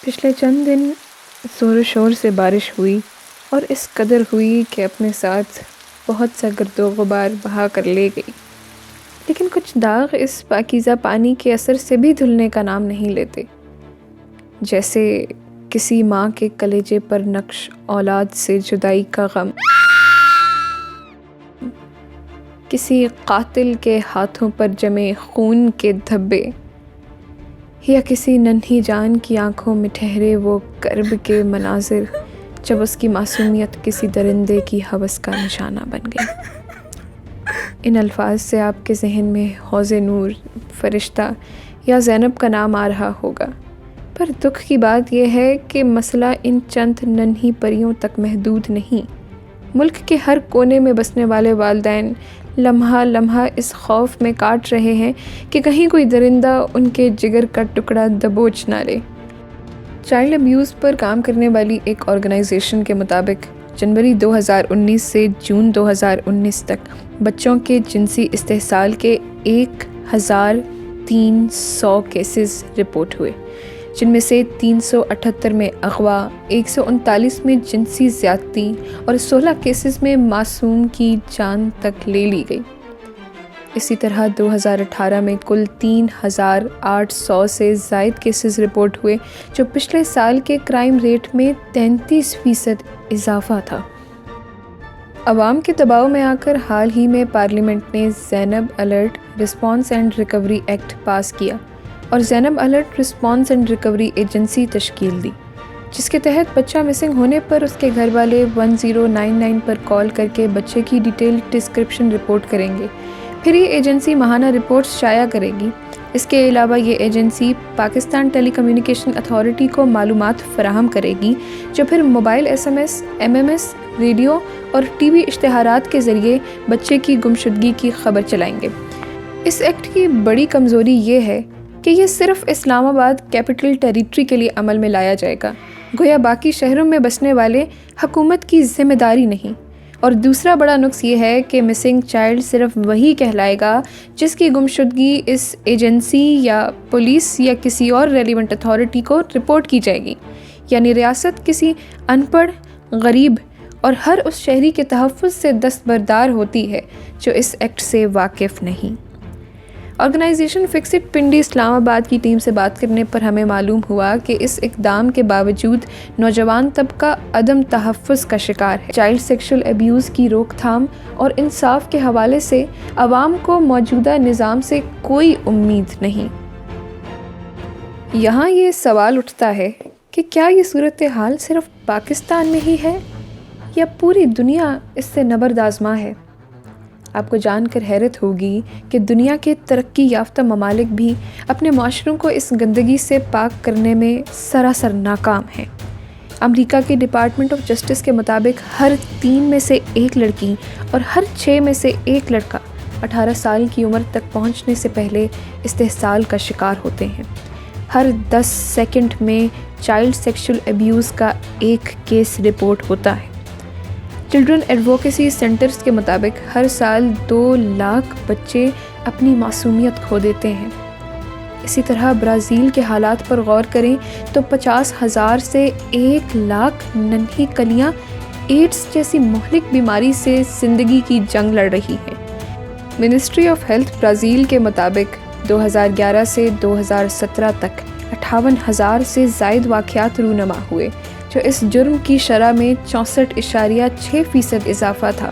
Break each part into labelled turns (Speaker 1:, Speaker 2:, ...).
Speaker 1: پچھلے چند دن زور و شور سے بارش ہوئی اور اس قدر ہوئی کہ اپنے ساتھ بہت سا گرد و غبار بہا کر لے گئی، لیکن کچھ داغ اس پاکیزہ پانی کے اثر سے بھی دھلنے کا نام نہیں لیتے، جیسے کسی ماں کے کلیجے پر نقش اولاد سے جدائی کا غم، کسی قاتل کے ہاتھوں پر جمے خون کے دھبے، یا کسی ننھی جان کی آنکھوں میں ٹھہرے وہ کرب کے مناظر جب اس کی معصومیت کسی درندے کی ہوس کا نشانہ بن گئی۔ ان الفاظ سے آپ کے ذہن میں حوض نور، فرشتہ یا زینب کا نام آ رہا ہوگا، پر دکھ کی بات یہ ہے کہ مسئلہ ان چند ننھی پریوں تک محدود نہیں۔ ملک کے ہر کونے میں بسنے والے والدین لمحہ لمحہ اس خوف میں کاٹ رہے ہیں کہ کہیں کوئی درندہ ان کے جگر کا ٹکڑا دبوچ نہ لے۔ چائلڈ ابیوز پر کام کرنے والی ایک آرگنائزیشن کے مطابق جنوری 2019 سے جون 2019 تک بچوں کے جنسی استحصال کے 1300 کیسز رپورٹ ہوئے، جن میں سے 378 میں اغوا، 139 میں جنسی زیادتی اور 16 کیسز میں معصوم کی جان تک لے لی گئی۔ اسی طرح 2018 میں کل 3800 سے زائد کیسز رپورٹ ہوئے، جو پچھلے سال کے کرائم ریٹ میں 33% اضافہ تھا۔ عوام کے دباؤ میں آ کر حال ہی میں پارلیمنٹ نے Zainab alert response and recovery act pass کیا اور Zainab alert response and recovery agency تشکیل دی، جس کے تحت بچہ مسنگ ہونے پر اس کے گھر والے 1099 پر کال کر کے بچے کی ڈیٹیل ڈسکرپشن رپورٹ کریں گے۔ پھر یہ ایجنسی ماہانہ رپورٹس شائع کرے گی۔ اس کے علاوہ یہ ایجنسی پاکستان ٹیلی کمیونیکیشن اتھارٹی کو معلومات فراہم کرے گی، جو پھر موبائل SMS، MMS، ریڈیو اور ٹی وی اشتہارات کے ذریعے بچے کی گمشدگی کی خبر چلائیں گے۔ اس ایکٹ کی بڑی کمزوری یہ ہے کہ یہ صرف اسلام آباد کیپٹل ٹیریٹری کے لیے عمل میں لایا جائے گا، گویا باقی شہروں میں بسنے والے حکومت کی ذمہ داری نہیں۔ اور دوسرا بڑا نقص یہ ہے کہ مسنگ چائلڈ صرف وہی کہلائے گا جس کی گمشدگی اس ایجنسی یا پولیس یا کسی اور ریلیونٹ اتھارٹی کو رپورٹ کی جائے گی، یعنی ریاست کسی ان پڑھ، غریب اور ہر اس شہری کے تحفظ سے دستبردار ہوتی ہے جو اس ایکٹ سے واقف نہیں۔ آرگنائزیشن فکس اٹ پنڈی اسلام آباد کی ٹیم سے بات کرنے پر ہمیں معلوم ہوا کہ اس اقدام کے باوجود نوجوان طبقہ عدم تحفظ کا شکار ہے۔ چائلڈ سیکشل ابیوز کی روک تھام اور انصاف کے حوالے سے عوام کو موجودہ نظام سے کوئی امید نہیں۔ یہاں یہ سوال اٹھتا ہے کہ کیا یہ صورتحال صرف پاکستان میں ہی ہے یا پوری دنیا اس سے نبرد آزما ہے؟ آپ کو جان کر حیرت ہوگی کہ دنیا کے ترقی یافتہ ممالک بھی اپنے معاشروں کو اس گندگی سے پاک کرنے میں سراسر ناکام ہیں۔ امریکہ کے ڈپارٹمنٹ آف جسٹس کے مطابق ہر 3 میں سے 1 لڑکی اور ہر 6 میں سے 1 لڑکا 18 سال کی عمر تک پہنچنے سے پہلے استحصال کا شکار ہوتے ہیں۔ ہر 10 سیکنڈ میں چائلڈ سیکشل ابیوز کا 1 کیس رپورٹ ہوتا ہے۔ چلڈرن ایڈووکیسی سینٹرز کے مطابق ہر سال 2 لاکھ بچے اپنی معصومیت کھو دیتے ہیں۔ اسی طرح برازیل کے حالات پر غور کریں تو 50,000 سے 1 لاکھ ننھی کلیاں ایڈز جیسی مہلک بیماری سے زندگی کی جنگ لڑ رہی ہیں۔ منسٹری آف ہیلتھ برازیل کے مطابق 2011 سے 2017 تک 58,000 سے زائد واقعات رونما ہوئے، جو اس جرم کی شرح میں 64.6% اضافہ تھا۔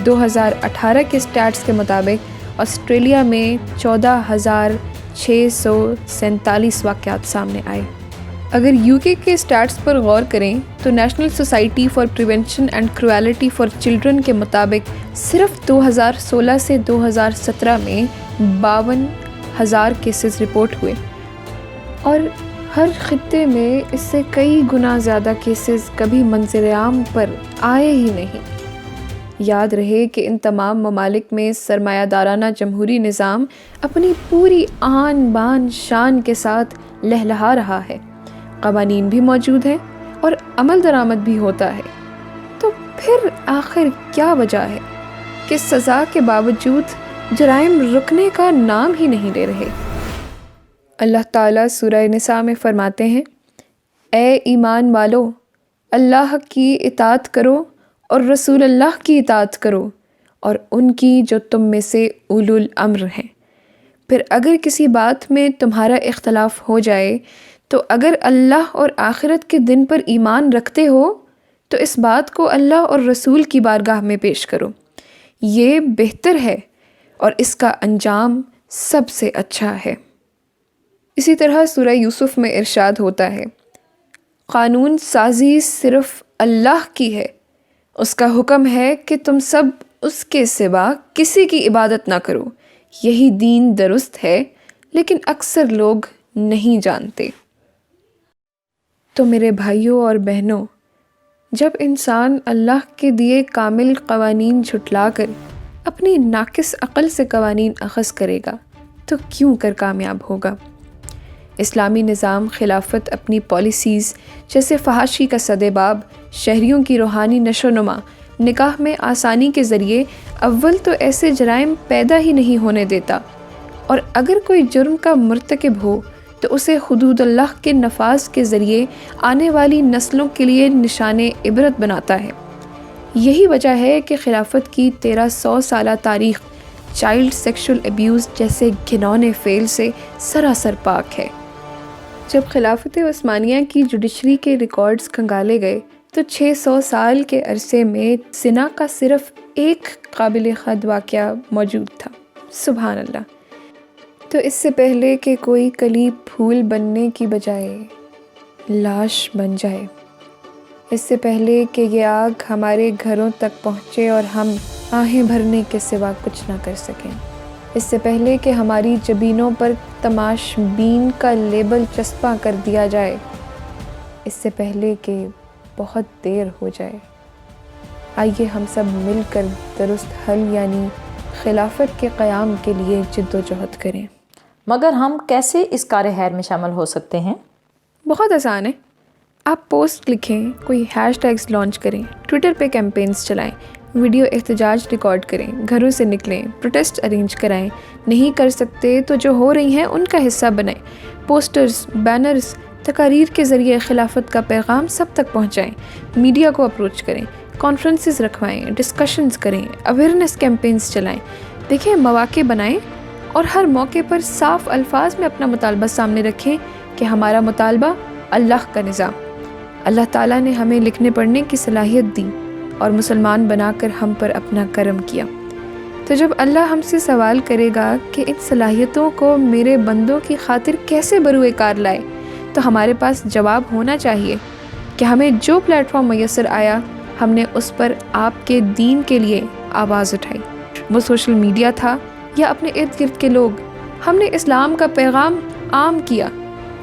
Speaker 1: 2018 کے سٹیٹس کے مطابق آسٹریلیا میں 14,647 واقعات سامنے آئے۔ اگر UK کے سٹیٹس پر غور کریں تو national society for prevention and cruelty for children کے مطابق صرف 2016 سے 2017 میں 52,000 کیسز رپورٹ ہوئے، اور ہر خطے میں اس سے کئی گنا زیادہ کیسز کبھی منظر عام پر آئے ہی نہیں۔ یاد رہے کہ ان تمام ممالک میں سرمایہ دارانہ جمہوری نظام اپنی پوری آن بان شان کے ساتھ لہلہا رہا ہے، قوانین بھی موجود ہیں اور عمل درآمد بھی ہوتا ہے، تو پھر آخر کیا وجہ ہے کہ سزا کے باوجود جرائم رکنے کا نام ہی نہیں لے رہے؟ اللہ تعالیٰ سورہ نساء میں فرماتے ہیں، اے ایمان والو، اللہ کی اطاعت کرو اور رسول اللہ کی اطاعت کرو اور ان کی جو تم میں سے اولو الامر ہیں۔ پھر اگر کسی بات میں تمہارا اختلاف ہو جائے تو اگر اللہ اور آخرت کے دن پر ایمان رکھتے ہو تو اس بات کو اللہ اور رسول کی بارگاہ میں پیش کرو، یہ بہتر ہے اور اس کا انجام سب سے اچھا ہے۔ اسی طرح سورہ یوسف میں ارشاد ہوتا ہے، قانون سازی صرف اللہ کی ہے، اس کا حکم ہے کہ تم سب اس کے سوا کسی کی عبادت نہ کرو، یہی دین درست ہے لیکن اکثر لوگ نہیں جانتے۔ تو میرے بھائیوں اور بہنوں، جب انسان اللہ کے دیے کامل قوانین جھٹلا کر اپنی ناقص عقل سے قوانین اخذ کرے گا تو کیوں کر کامیاب ہوگا؟ اسلامی نظام خلافت اپنی پالیسیز جیسے فحاشی کا سدباب، شہریوں کی روحانی نشو و نما، نکاح میں آسانی کے ذریعے اول تو ایسے جرائم پیدا ہی نہیں ہونے دیتا، اور اگر کوئی جرم کا مرتکب ہو تو اسے حدود اللہ کے نفاذ کے ذریعے آنے والی نسلوں کے لیے نشان عبرت بناتا ہے۔ یہی وجہ ہے کہ خلافت کی 1300 سالہ تاریخ چائلڈ سیکشول ابیوز جیسے گھنونے فعل سے سراسر پاک ہے۔ جب خلافت عثمانیہ کی جوڈیشری کے ریکارڈز کھنگالے گئے تو 600 سال کے عرصے میں زنا کا صرف ایک قابل خد واقعہ موجود تھا۔ سبحان اللہ! تو اس سے پہلے کہ کوئی کلی پھول بننے کی بجائے لاش بن جائے، اس سے پہلے کہ یہ آگ ہمارے گھروں تک پہنچے اور ہم آہیں بھرنے کے سوا کچھ نہ کر سکیں، اس سے پہلے کہ ہماری جبینوں پر تماش بین کا لیبل چسپاں کر دیا جائے، اس سے پہلے کہ بہت دیر ہو جائے، آئیے ہم سب مل کر درست حل یعنی خلافت کے قیام کے لیے جد و جہد کریں۔
Speaker 2: مگر ہم کیسے اس کار خیر میں شامل ہو سکتے ہیں؟
Speaker 1: بہت آسان ہے، آپ پوسٹ لکھیں، کوئی ہیش ٹیگز لانچ کریں، ٹویٹر پہ کیمپینز چلائیں، ویڈیو احتجاج ریکارڈ کریں، گھروں سے نکلیں، پروٹیسٹ ارینج کرائیں، نہیں کر سکتے تو جو ہو رہی ہیں ان کا حصہ بنائیں، پوسٹرز، بینرز، تقاریر کے ذریعے خلافت کا پیغام سب تک پہنچائیں، میڈیا کو اپروچ کریں، کانفرنسز رکھوائیں، ڈسکشنز کریں، اویئرنیس کیمپینز چلائیں۔ دیکھیں، مواقع بنائیں اور ہر موقع پر صاف الفاظ میں اپنا مطالبہ سامنے رکھیں کہ ہمارا مطالبہ اللہ کا نظام۔ اللہ تعالیٰ نے ہمیں لکھنے پڑھنے کی صلاحیت دی اور مسلمان بنا کر ہم پر اپنا کرم کیا، تو جب اللہ ہم سے سوال کرے گا کہ ان صلاحیتوں کو میرے بندوں کی خاطر کیسے بروئے کار لائے، تو ہمارے پاس جواب ہونا چاہیے کہ ہمیں جو پلیٹ فارم میسر آیا ہم نے اس پر آپ کے دین کے لیے آواز اٹھائی، وہ سوشل میڈیا تھا یا اپنے ارد گرد کے لوگ، ہم نے اسلام کا پیغام عام کیا۔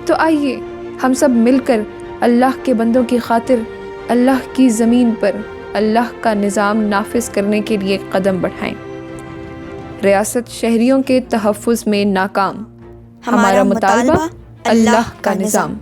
Speaker 1: تو آئیے ہم سب مل کر اللہ کے بندوں کی خاطر اللہ کی زمین پر اللہ کا نظام نافذ کرنے کے لیے قدم بڑھائیں۔ ریاست شہریوں کے تحفظ میں ناکام، ہمارا مطالبہ اللہ کا نظام۔